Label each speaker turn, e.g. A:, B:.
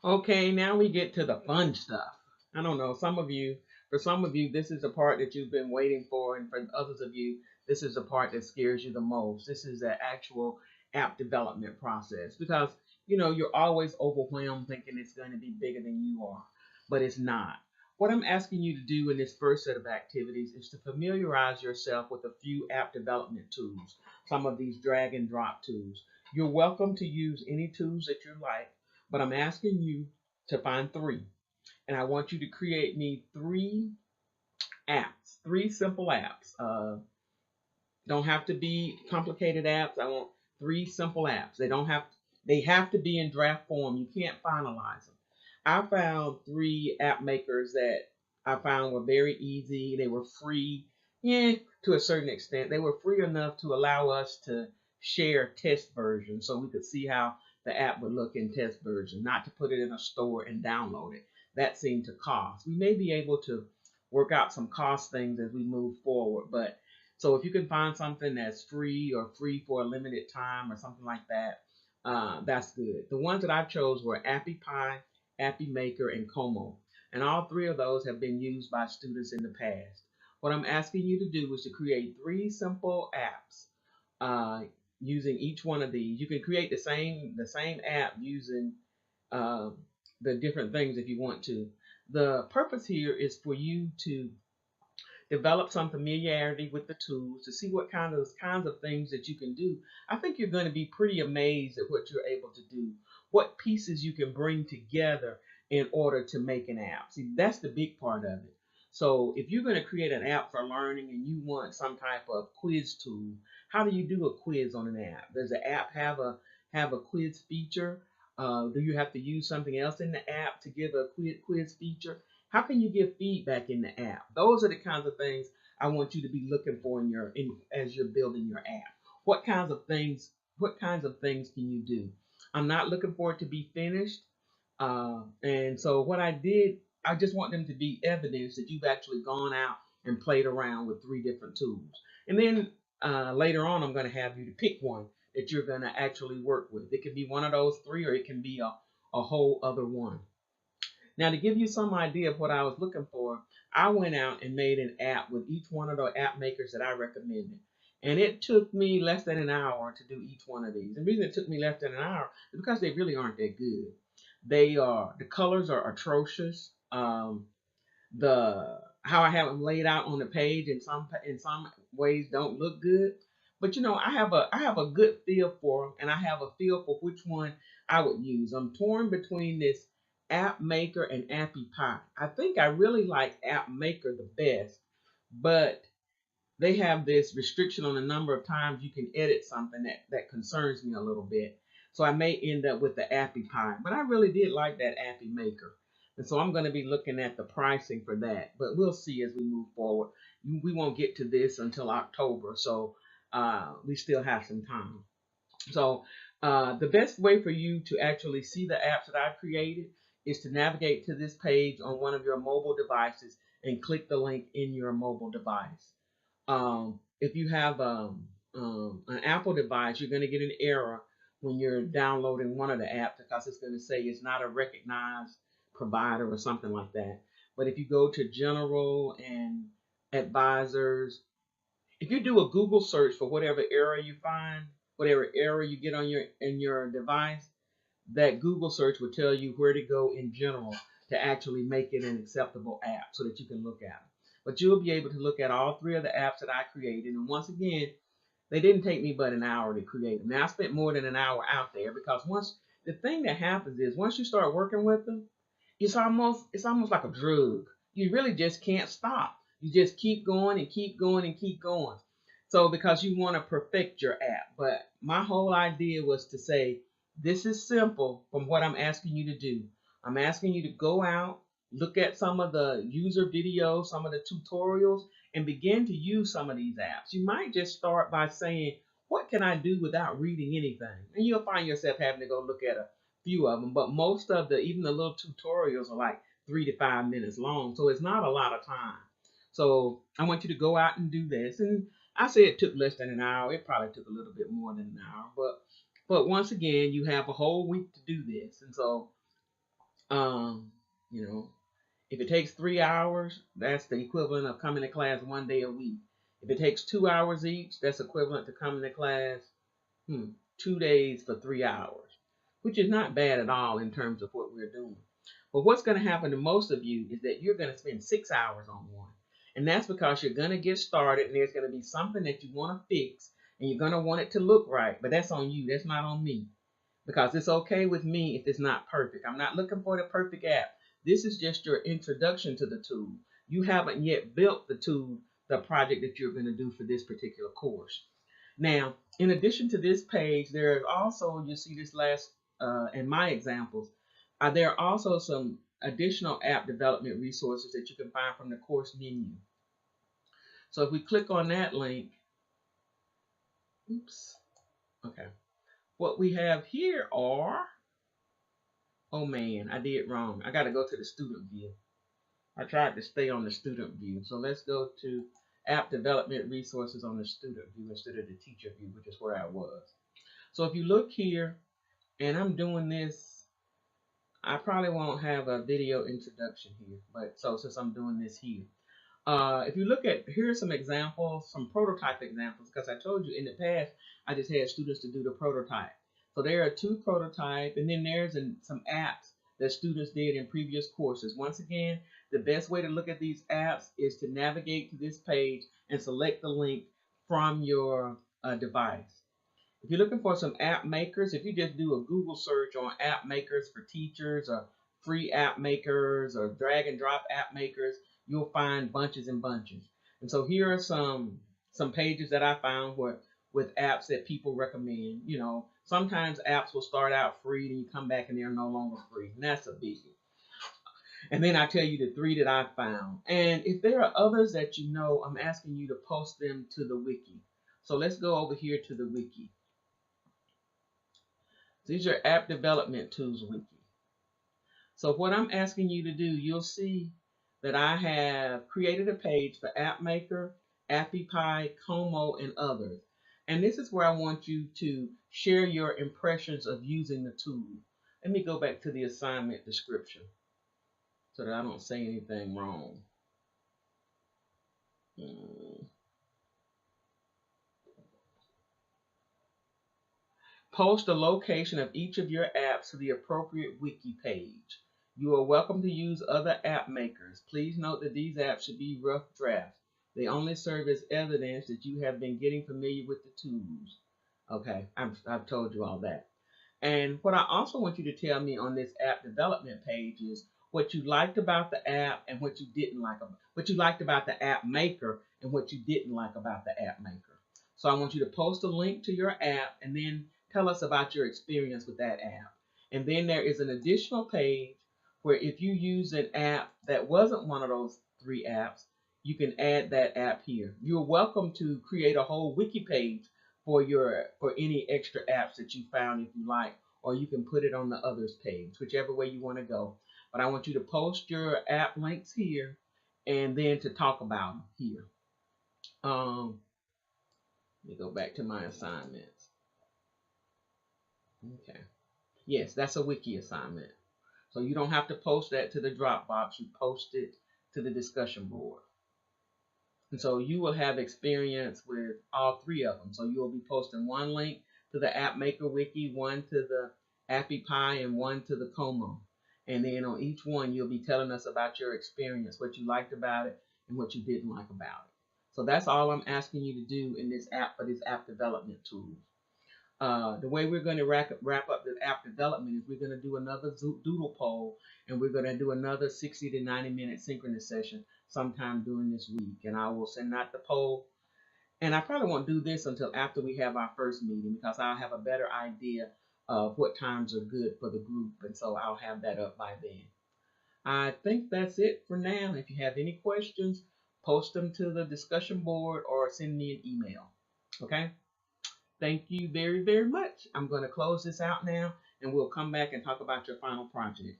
A: Okay, now we get to the fun stuff. I don't know, for some of you, this is the part that you've been waiting for, and for others of you, this is the part that scares you the most. This is the actual app development process because, you're always overwhelmed thinking it's going to be bigger than you are, but it's not. What I'm asking you to do in this first set of activities is to familiarize yourself with a few app development tools, some of these drag and drop tools. You're welcome to use any tools that you like, but I'm asking you to find three. And I want you to create me three apps, three simple apps. Don't have to be complicated apps. I want three simple apps. They have to be in draft form. You can't finalize them. I found three app makers that I found were very easy. They were free, yeah, to a certain extent. They were free enough to allow us to share test versions so we could see how the app would look in test version, not to put it in a store and download it. That seemed to cost. We may be able to work out some cost things as we move forward, but so if you can find something that's free or free for a limited time or something like that, that's good. The ones that I chose were AppyPie, Appy Maker, and Como. And all three of those have been used by students in the past. What I'm asking you to do is to create three simple apps uh, using each one of these. You can create the same app using uh, the different things if you want to. The purpose here is for you to develop some familiarity with the tools to see what kinds of things that you can do. I think you're going to be pretty amazed at what you're able to do, what pieces you can bring together in order to make an app. See, that's the big part of it. So if you're going to create an app for learning and you want some type of quiz tool, how do you do a quiz on an app? Does the app have a quiz feature? Do you have to use something else in the app to give a quiz feature? How can you give feedback in the app? Those are the kinds of things I want you to be looking for as you're building your app. What kinds of things? What kinds of things can you do? I'm not looking for it to be finished, and so what I did, I just want them to be evidence that you've actually gone out and played around with three different tools. And then later on, I'm going to have you to pick one that you're going to actually work with. It can be one of those three, or it can be a whole other one. Now, to give you some idea of what I was looking for, I went out and made an app with each one of the app makers that I recommended. And it took me less than an hour to do each one of these. And the reason it took me less than an hour is because they really aren't that good. The colors are atrocious. The how I have them laid out on the page in some ways don't look good. But I have a good feel for them, and I have a feel for which one I would use. I'm torn between this App Maker and Appy Pie. I think I really like App Maker the best, but they have this restriction on the number of times you can edit something that concerns me a little bit. So I may end up with the Appy Pie, but I really did like that Appy Maker. And so I'm going to be looking at the pricing for that, but we'll see as we move forward. We won't get to this until October, so we still have some time. So the best way for you to actually see the apps that I've created is to navigate to this page on one of your mobile devices and click the link in your mobile device. If you have an Apple device, you're going to get an error when you're downloading one of the apps because it's going to say it's not a recognized provider or something like that. But if you go to General and Advisors, if you do a Google search for whatever error you find, whatever error you get on your device, that Google search will tell you where to go in general to actually make it an acceptable app so that you can look at it. But you'll be able to look at all three of the apps that I created. And once again, they didn't take me but an hour to create them. Now I spent more than an hour out there because once the thing that happens is once you start working with them, it's almost like a drug. You really just can't stop. You just keep going and keep going and keep going. So because you want to perfect your app. But my whole idea was to say, this is simple from what I'm asking you to do. I'm asking you to go out, look at some of the user videos, some of the tutorials, and begin to use some of these apps. You might just start by saying, what can I do without reading anything? And you'll find yourself having to go look at a few of them, but most of even the little tutorials are like 3 to 5 minutes long, so it's not a lot of time. So I want you to go out and do this. And I say it took less than an hour. It probably took a little bit more than an hour, but once again, you have a whole week to do this. And so You know, if it takes 3 hours, that's the equivalent of coming to class 1 day a week. If it takes 2 hours each, that's equivalent to coming to class 2 days for 3 hours, which is not bad at all in terms of what we're doing. But what's going to happen to most of you is that you're going to spend 6 hours on one. And that's because you're going to get started and there's going to be something that you want to fix and you're going to want it to look right. But that's on you. That's not on me. Because it's okay with me if it's not perfect. I'm not looking for the perfect app. This is just your introduction to the tool. You haven't yet built the tool, the project that you're going to do for this particular course. Now, in addition to this page, there is also, you see this last, in my examples, there are also some additional app development resources that you can find from the course menu. So if we click on that link, oops, okay. What we have here are, oh man, I did wrong. I got to go to the student view. I tried to stay on the student view. So let's go to app development resources on the student view instead of the teacher view, which is where I was. So if you look here, and I'm doing this, I probably won't have a video introduction here, but so since I'm doing this here. If you look at, here are some examples, some prototype examples, because I told you in the past, I just had students to do the prototype. So there are 2 prototypes, and then there's some apps that students did in previous courses. Once again, the best way to look at these apps is to navigate to this page and select the link from your device. If you're looking for some app makers, if you just do a Google search on app makers for teachers or free app makers or drag and drop app makers, you'll find bunches and bunches. And so here are some pages that I found with apps that people recommend. You know, sometimes apps will start out free and you come back and they're no longer free. And that's a biggie. And then I tell you the 3 that I found. And if there are others that you know, I'm asking you to post them to the wiki. So let's go over here to the wiki. These are app development tools wiki. So what I'm asking you to do, you'll see that I have created a page for AppMaker, AppyPie, Como, and others. And this is where I want you to share your impressions of using the tool. Let me go back to the assignment description so that I don't say anything wrong. Post the location of each of your apps to the appropriate wiki page. You are welcome to use other app makers. Please note that these apps should be rough drafts. They only serve as evidence that you have been getting familiar with the tools. Okay, I've told you all that. And what I also want you to tell me on this app development page is what you liked about the app and what you didn't like about what you liked about the app maker and what you didn't like about the app maker. So I want you to post a link to your app and then tell us about your experience with that app. And then there is an additional page where if you use an app that wasn't one of those 3 apps, you can add that app here. You're welcome to create a whole wiki page for any extra apps that you found if you like, or you can put it on the others page, whichever way you want to go. But I want you to post your app links here and then to talk about them here. Let me go back to my assignments. Okay. Yes, that's a wiki assignment. So you don't have to post that to the Dropbox. You post it to the discussion board. And so you will have experience with all 3 of them. So you will be posting one link to the App Maker Wiki, one to the AppyPie, and one to the Como. And then on each one, you'll be telling us about your experience, what you liked about it, and what you didn't like about it. So that's all I'm asking you to do in this app for this app development tool. The way we're going to wrap up the app development is we're going to do another doodle poll, and we're going to do another 60 to 90 minute synchronous session sometime during this week. And I will send out the poll. And I probably won't do this until after we have our first meeting because I'll have a better idea of what times are good for the group. And so I'll have that up by then. I think that's it for now. If you have any questions, post them to the discussion board or send me an email. Okay? Thank you very, very much. I'm going to close this out now, and we'll come back and talk about your final project.